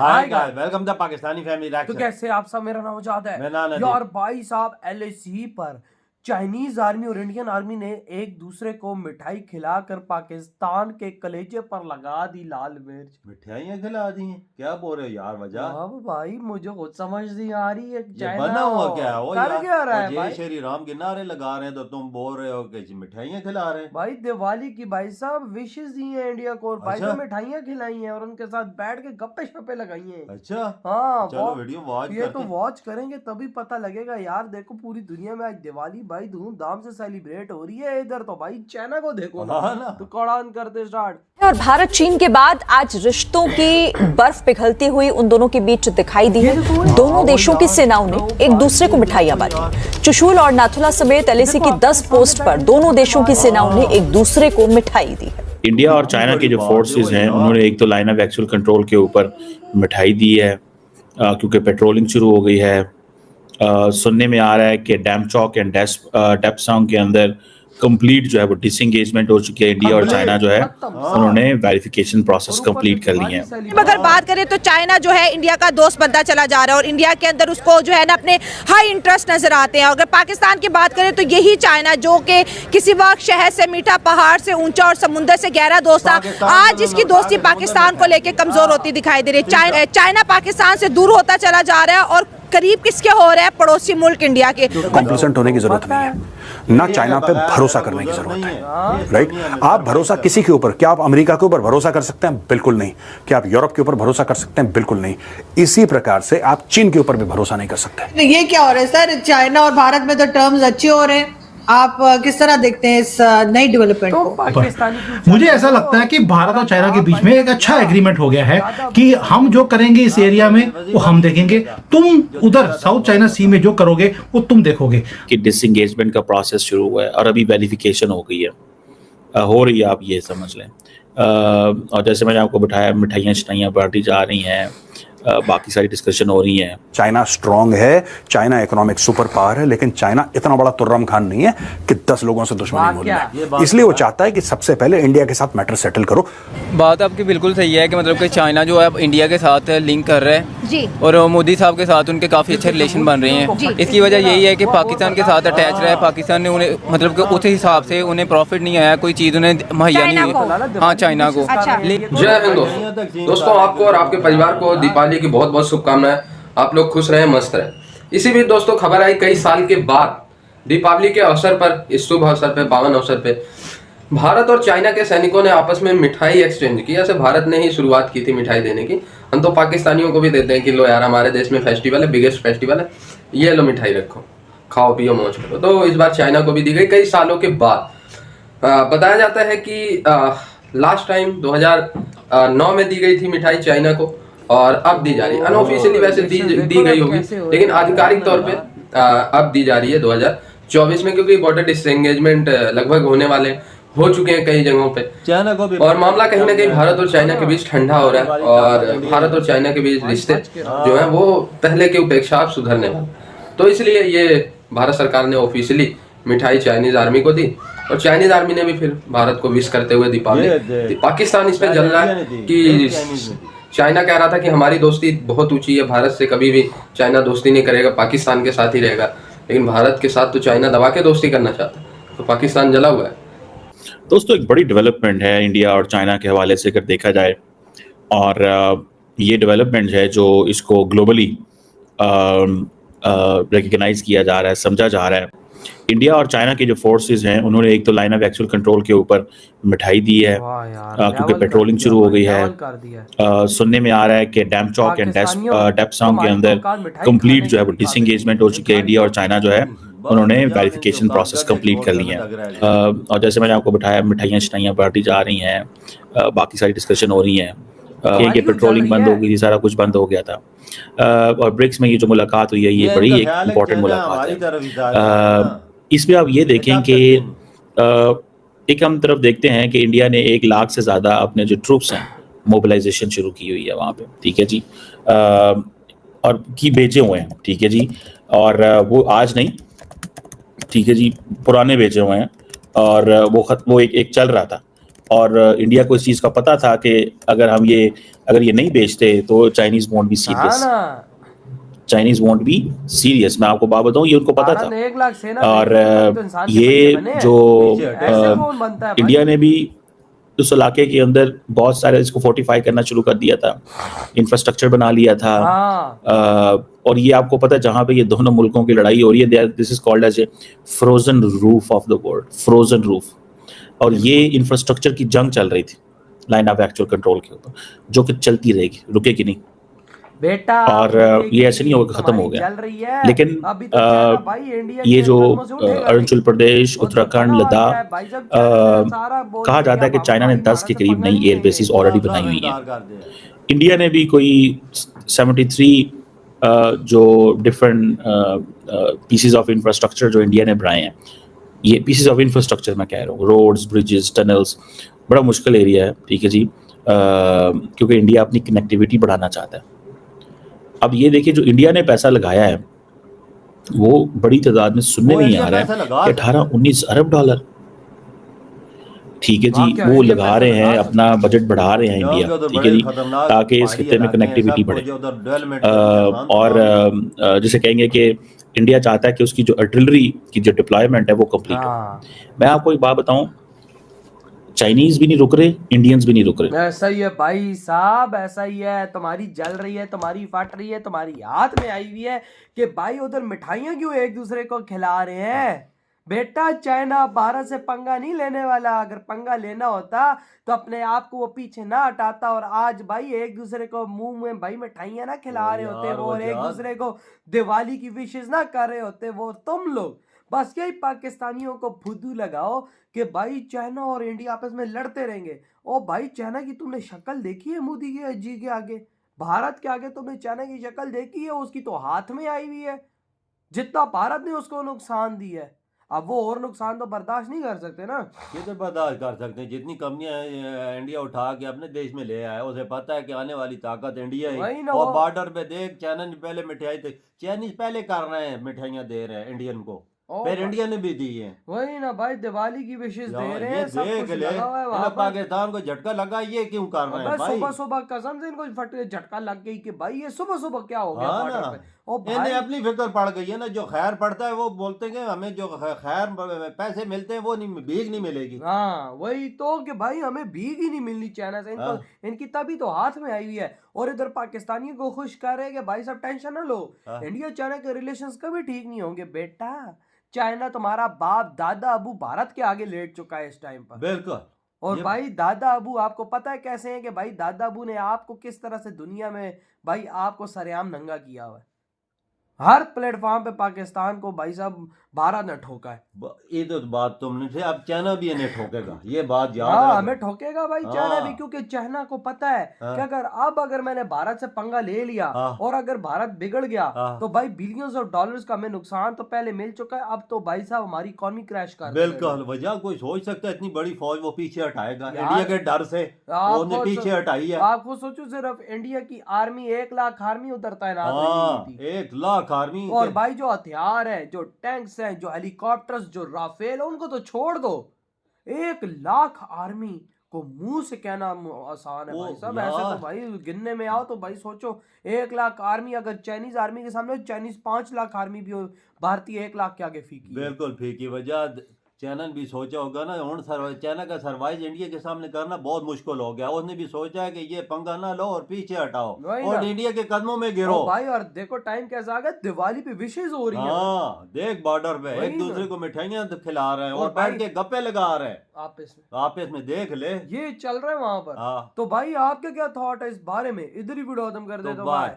Hi guys, welcome to Pakistani family तो reaction. कैसे आप सब, मेरा नाम उजाद है। मेरा नाम यार भाई साहब, एलएसी पर चाइनीज आर्मी और इंडियन आर्मी ने एक दूसरे को मिठाई खिलाकर पाकिस्तान के कलेजे पर लगा दी लाल मिर्च। मिठाइयाँ खिला दी हैं? क्या बोल रहे हो यार? वजह अब भाई मुझे खुद समझ नहीं आ रही है। ये बना हुआ क्या है? कर क्या रहा है जय भाई? श्री राम के नारे लगा रहे हैं तो तुम बोल रहे हो कि मिठाइयाँ खिला रहे हैं। भाई दिवाली की भाई साहब विशेष दी है इंडिया को, और भाई अच्छा। को मिठाइयाँ खिलाई हैं और उनके साथ बैठ के गप्पे शप्पे लगाई हैं। अच्छा, हाँ, चलो वीडियो वॉच ये तो करते हैं। वॉच करेंगे तभी पता लगेगा यार। देखो पूरी दुनिया में आज दिवाली भाई धूमधाम से सेलिब्रेट हो रही है, इधर तो भाई चाइना को देखो ना। हाँ ना। तो कौड़ान करते स्टार्ट। और भारत चीन के बाद आज रिश्तों की बर्फ पिघलती हुई उन दोनों के बीच दिखाई दी है। दोनों देशों की सेनाओं ने एक दूसरे को मिठाइयां बांटी। चुशूल और नाथुला समेत एलएसी की 10 पोस्ट पर दोनों देशों की सेनाओं ने एक दूसरे को मिठाई दी है। इंडिया और चाइना के जो फोर्सेस हैं उन्होंने एक तो लाइन ऑफ एक्चुअल कंट्रोल के ऊपर मिठाई दी है क्योंकि पेट्रोलिंग शुरू हो गई है। सुनने में आ रहा है कि डैमचौक एंड डेप्सांग के अंदर कंप्लीट जो है वो डिसएंगेजमेंट हो चुकी है। इंडिया और चाइना जो है उन्होंने वेरिफिकेशन प्रोसेस कंप्लीट कर ली है। अगर बात करें तो चाइना जो है इंडिया का दोस्त बनता चला जा रहा है और इंडिया के अंदर उसको जो है ना अपने हाई इंटरेस्ट नजर आते हैं। अगर पाकिस्तान की बात करें तो यही चाइना जो कि किसी वक्त शहर से मीठा, पहाड़ से ऊंचा और समुद्र से गहरा दोस्त था, आज इसकी दोस्ती पाकिस्तान को लेकर कमजोर होती दिखाई दे रही है। चाइना पाकिस्तान से दूर होता चला जा रहा है और करीब किसके हो रहा है? पड़ोसी मुल्क इंडिया के। कॉम्प्लिसेंट होने की जरूरत नहीं है, ना चाइना पे भरोसा करने की जरूरत है। राइट, आप भरोसा किसी के ऊपर, क्या आप अमेरिका के ऊपर भरोसा कर सकते हैं? बिल्कुल नहीं। क्या आप यूरोप के ऊपर भरोसा कर सकते हैं? बिल्कुल नहीं। इसी प्रकार से आप चीन के ऊपर भी भरोसा नहीं कर सकते। ये क्या हो रहा है सर? चाइना और भारत में तो टर्म्स अच्छे हो रहे हैं, आप किस तरह देखते हैं इस नई डेवलपमेंट तो को? पाकिस्तानी मुझे ऐसा लगता है कि भारत और चाइना के बीच में एक अच्छा एग्रीमेंट हो गया है कि हम जो करेंगे इस एरिया में वो हम देखेंगे, तुम उधर साउथ चाइना सी में जो करोगे वो तुम देखोगे। कि डिसएंगेजमेंट का प्रोसेस शुरू हुआ है और अभी वेरिफिकेशन हो गई है, हो रही है, आप ये समझ लें। और जैसे मैंने आपको बताया मिठाइयाँ शिठाइयाँ बांटी जा रही हैं, बाकी सारी डिस्कशन हो रही है। चाइना स्ट्रांग है, चाइना इकोनॉमिक सुपर पावर है, लेकिन चाइना इतना बड़ा तुर्रम खान नहीं है कि 10 लोगों से दुश्मनी मोल ले। इसलिए वो चाहता है कि सबसे पहले इंडिया के साथ मैटर सेटल करो। बात आपकी बिल्कुल सही है कि मतलब कि चाइना जो है अब इंडिया के साथ लिंक कर रहा है जी। और मोदी साहब के साथ उनके काफ़ी अच्छे रिलेशन बन रहे हैं। इसकी वजह यही है कि पाकिस्तान के साथ अटैच रहा है। पाकिस्तान ने उन्हें मतलब कि उस हिसाब से उन्हें प्रॉफिट नहीं आया, कोई चीज़ उन्हें मुहैया नहीं हुई। हाँ, चाइना को। जय हिंद दोस्तों, आपको और आपके परिवार को दीपावली की बहुत बहुत शुभकामनाएं। आप लोग खुश रहें, मस्त रहें। इसी बीच दोस्तों खबर आई कई साल के बाद दीपावली के अवसर पर, इस शुभ अवसर पर, पावन अवसर पे भारत और चाइना के सैनिकों ने आपस में मिठाई एक्सचेंज की। ऐसे भारत ने ही शुरुआत की थी मिठाई देने की। हम तो पाकिस्तानियों को भी देते हैं कि लो यार, हमारे देश में फेस्टिवल है, बिगेस्ट फेस्टिवल है, ये लो मिठाई रखो, खाओ पियो मौज करो। तो इस बार चाइना को भी दी गई कई सालों के बाद। बताया जाता है कि लास्ट टाइम 2009 में दी गई थी मिठाई चाइना को और अब दी जा रही है। अनऑफिशियली वैसे दी गई होगी, लेकिन आधिकारिक तौर पे अब दी जा रही है 2024 में, क्योंकि बॉर्डर डिसएंगेजमेंट लगभग हो चुके हैं कई जगहों पे। चाइना को भी और मामला कहीं ना कहीं भारत और चाइना के बीच ठंडा हो रहा है और भारत और चाइना के बीच रिश्ते जो है वो पहले की उपेक्षा अब सुधरने वाले। तो इसलिए ये भारत सरकार ने ऑफिशियली मिठाई चाइनीज आर्मी को दी और चाइनीज आर्मी ने भी फिर भारत को विश करते हुए दीपावली। पाकिस्तान इस पे जल रहा है कि चाइना कह रहा था कि हमारी दोस्ती बहुत ऊंची है, भारत से कभी भी चाइना दोस्ती नहीं करेगा, पाकिस्तान के साथ ही रहेगा। लेकिन भारत के साथ तो चाइना दबा के दोस्ती करना चाहता है, तो पाकिस्तान जला हुआ है। दोस्तों एक बड़ी डेवलपमेंट है इंडिया और चाइना के हवाले से अगर देखा जाए, और ये डेवलपमेंट है जो इसको ग्लोबली रिकग्नाइज किया जा रहा है, समझा जा रहा है। इंडिया और चाइना के जो फोर्सेस हैं उन्होंने एक तो लाइन ऑफ एक्चुअल कंट्रोल के ऊपर मिठाई दी है क्योंकि पेट्रोलिंग शुरू हो गई है। सुनने में आ रहा है कि डैमचौक एंड डेप्सांग के अंदर कंप्लीट जो है वो डिसएंगेजमेंट हो चुकी है। इंडिया और चाइना जो है उन्होंने वेरिफिकेशन प्रोसेस कंप्लीट कर लिया है। और जैसे मैंने आपको बताया मिठाइयाँ शिठाइयाँ बांटी जा रही हैं, बाकी सारी डिस्कशन हो रही हैं कि पेट्रोलिंग बंद हो गई थी, सारा कुछ बंद हो गया था। और ब्रिक्स में ये जो मुलाकात हुई है ये बड़ी एक इम्पॉर्टेंट मुलाकात है। इसमें आप ये देखें कि एक हम तरफ देखते हैं कि इंडिया ने 1 लाख से ज़्यादा अपने जो ट्रूप्स हैं मोबिलाइजेशन शुरू की हुई है वहाँ पे, ठीक है जी, और की भेजे हुए हैं, ठीक है जी, और वो आज नहीं, ठीक है जी, पुराने भेजे हुए हैं और वो एक चल रहा था। और इंडिया को इस चीज़ का पता था कि अगर हम ये अगर ये नहीं बेचते तो चाइनीज वोंट बी हाँ सीरियस, ना, चाइनीज वोंट बी सीरियस। मैं आपको बात बताऊं, ये उनको पता भारत था। ने 1 लाख सेना और भेजी, तो इंसान के बच्चे ये बने हैं। जो ऐसे कौन बनता है भाई? इंडिया ने भी उस इलाके के अंदर बहुत सारे इसको फोर्टिफाई करना शुरू कर दिया था, इंफ्रास्ट्रक्चर बना लिया था। हाँ, और ये आपको पता है जहां पे ये दोनों मुल्कों की लड़ाई हो रही है, this is called as a frozen roof of the world, frozen roof. और ये इंफ्रास्ट्रक्चर की जंग चल रही थी लाइन ऑफ एक्चुअल कंट्रोल के ऊपर, जो कि चलती रहेगी, रुकेगी नहीं। बेटा और ये ऐसे नहीं होगा खत्म हो गया। चल रही है लेकिन अभी तो चाइना भाई इंडिया ये के जो कदमों से उठेगा नहीं। अरुणाचल प्रदेश, वो तो उत्तराखंड, बना हुआ है लद्दाख, भाई, जब चाइना सारा बोल कहा देगा, जाता है कि अब चाइना ने भाई 10 के भारत से करीब पंगा नई नहीं एयर लेंगे। बेसिस ऑलरेडी बनाई हुई इनकार हैं। कर दिया। इंडिया ने भी कोई 73 जो डिफरेंट पीसेस ऑफ इंफ्रास्ट्रक्चर जो इंडिया ने बनाए हैं, ये पीसेस ऑफ इंफ्रास्ट्रक्चर मैं कह रहा हूँ, रोड्स, ब्रिजेस, टनल्स, बड़ा मुश्किल एरिया है, ठीक है जी, क्योंकि इंडिया अपनी कनेक्टिविटी बढ़ाना चाहता है। अब ये देखिए, जो इंडिया ने पैसा लगाया है वो बड़ी तादाद में सुनने में ही आ रहा है कि 18-19 अरब डॉलर, ठीक है जी, वो लगा रहे हैं, अपना बजट बढ़ा रहे हैं इंडिया, ठीक है जी, ताकि इस खिते में कनेक्टिविटी बढ़े। और जैसे कहेंगे कि इंडिया चाहता है कि उसकी जो आर्टिलरी की जो डिप्लॉयमेंट है वो कंप्लीट हो। मैं आपको एक बात बताऊं, चाइनीज भी नहीं रुक रहे, इंडियंस भी नहीं रुक रहे। ऐसा ही है भाई साहब, ऐसा ही है। तुम्हारी जल रही है, तुम्हारी फट रही है, तुम्हारी हाथ में आई हुई है कि भाई उधर मिठाइयां क्यों एक दूसरे को खिला रहे हैं। बेटा चाइना भारत से पंगा नहीं लेने वाला। अगर पंगा लेना होता तो अपने आप को वो पीछे ना हटाता और आज भाई एक दूसरे को मुंह में भाई मिठाइयां ना खिला रहे होते वो, और एक दूसरे को दिवाली की विशेष ना कर रहे होते वो तुम लोग। बस यही पाकिस्तानियों को फुदू लगाओ कि भाई चाइना और इंडिया आपस में लड़ते रहेंगे। ओ भाई चाइना की तुमने शक्ल देखी है मोदी के जी के आगे, भारत के आगे तुमने चाइना की शक्ल देखी है? उसकी तो हाथ में आई हुई है। जितना भारत ने उसको नुकसान दी है, अब वो और नुकसान तो बर्दाश्त नहीं कर सकते ना। ये तो बर्दाश्त कर सकते हैं। जितनी कंपनियां इंडिया उठा के अपने देश में ले आया, उसे पता है कि आने वाली ताकत इंडिया वही ही। ना, और वो बॉर्डर पे देख, चाइना ने पहले मिठाई थे, चाइनीज पहले कर रहे हैं, मिठाइयां दे रहे हैं इंडियन को, फिर इंडिया ने भी दी है। वही ना भाई, दिवाली की विशेष दे रहे ये हैं, सब देख कुछ ले, लगा हुआ है इन्हें वहाँ पर। पाकिस्तान को झटका लगा, ये क्यों कर रहे हैं भाई? सुबह सुबह कसम से इनको फट झटका लग गई कि भाई ये सुबह सुबह क्या हो गया हाँ बॉर्डर ना, पे। ओ इन्हें भाई अपनी फिक्र पड़ गई है ना। जो खैर पड़ता है वो बोलते हैं कि हमें जो खैर पैसे मिलते हैं वो नहीं, भीख नहीं मिलेगी। हाँ वही तो, कि भाई हमें भीख ही नहीं मिलनी चाइना से। इनको इनकी तभी तो हाथ में आई हुई है। और इधर पाकिस्तानियों को खुश कर रहे हैं कि भाई सब टेंशन ना लो, इंडिया चाइना के रिलेशंस कभी ठीक नहीं होंगे। बेटा चाइना तुम्हारा बाप दादा अबू भारत के आगे लेट चुका है इस टाइम पर। बिल्कुल। और भाई दादा अबू आपको पता है कैसे हैं कि भाई दादा अबू ने आपको किस तरह से दुनिया में भाई आपको सरेआम नंगा किया हुआ है। हर प्लेटफॉर्म पे पाकिस्तान को भाई साहब भारत ने ठोका है। ये तो बात तुमने से, अब चाइना भी इन्हें ठोकेगा, ये बात याद हाँ रखो। हमें ठोकेगा भाई चाइना भी, क्योंकि चाइना को पता है कि अगर मैंने भारत से पंगा ले लिया और अगर भारत बिगड़ गया तो भाई बिलियंस ऑफ डॉलर्स का हमें नुकसान तो पहले मिल चुका है। अब तो भाई साहब हमारी इकोनॉमी क्रैश कर बिल्कुल। वजह कोई सोच सकता है इतनी बड़ी फौज वो पीछे हटाएगा इंडिया के डर से? उन्हें पीछे हटाई है। आपको सोचो सिर्फ इंडिया की आर्मी 1 लाख आर्मी उधर तैनात है, 1 लाख आर्मी। और भाई जो हथियार है, जो टैंक्स हैं, जो हेलीकॉप्टर्स, जो राफेल, उनको तो छोड़ दो। 1 लाख आर्मी को मुंह से कहना आसान है भाई साहब, ऐसे तो भाई गिनने में आओ तो भाई सोचो 1 लाख आर्मी, अगर चाइनीज आर्मी के सामने चाइनीज 5 लाख आर्मी भी हो, भारतीय 1 लाख के आगे फीकी। बिल्कुल फीकी। वजह चाइना ने भी सोचा होगा ना, चाइना का सर्वाइव इंडिया के सामने करना बहुत मुश्किल हो गया। उसने भी सोचा है कि ये पंगा ना लो और पीछे हटाओ और इंडिया के कदमों में गिरो भाई। और देखो टाइम कैसा आ गया, दिवाली पे विशेष हो रही है। हाँ देख, बॉर्डर पे एक दूसरे को मिठाइयां खिला रहे हैं और बैठ के गप्पे लगा रहे हैं आपस में, देख ले ये चल रहा है वहां पर। तो भाई आपके क्या थॉट है इस बारे में? इधर ही वीडियो खत्म कर दे तो भाई।